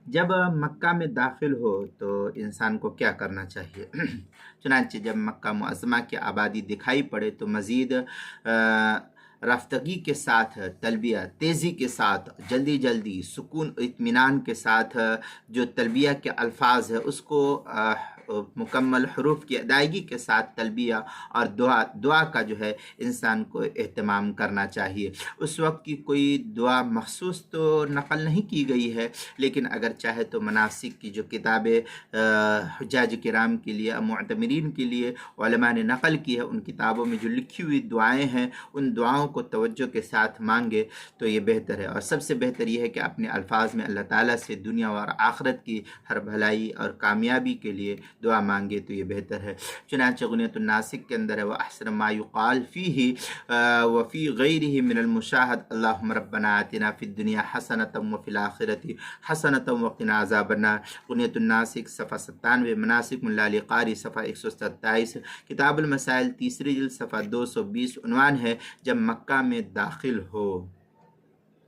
جب مکہ میں داخل ہو تو انسان کو کیا کرنا چاہیے؟ چنانچہ جب مکہ معظمہ کی آبادی دکھائی پڑے تو مزید رفتگی کے ساتھ تلبیہ، تیزی کے ساتھ، جلدی جلدی، سکون و اطمینان کے ساتھ جو تلبیہ کے الفاظ ہے اس کو مکمل حروف کی ادائیگی کے ساتھ تلبیہ اور دعا کا جو ہے انسان کو اہتمام کرنا چاہیے۔ اس وقت کی کوئی دعا مخصوص تو نقل نہیں کی گئی ہے، لیکن اگر چاہے تو مناسک کی جو کتابیں حجاج کرام کے لیے، معتمرین کے لیے علماء نے نقل کی ہے، ان کتابوں میں جو لکھی ہوئی دعائیں ہیں ان دعاؤں کو توجہ کے ساتھ مانگے تو یہ بہتر ہے۔ اور سب سے بہتر یہ ہے کہ اپنے الفاظ میں اللہ تعالیٰ سے دنیا اور آخرت کی ہر بھلائی اور کامیابی کے لیے دعا مانگے تو یہ بہتر ہے۔ چنانچہ غنیۃ الناسک کے اندر ہے وَأَحْسَنُ مَا يُقَالُ فِيهِ وَفِي غَيْرِهِ مِنَ الْمُشَاهَدِ اللَّهُمَّ رَبَّنَا آتِنَا فِي الدُّنْيَا حَسَنَةً وَفِي الْآخِرَةِ حَسَنَةً وَقِنَا عَذَابَ النَّارِ۔ غنیۃ الناسک صفحہ 97، مناسک ملا علی قاری صفحہ 127، کتاب المسائل تیسری جلد صفحہ 220، عنوان ہے جب مکہ میں داخل ہو۔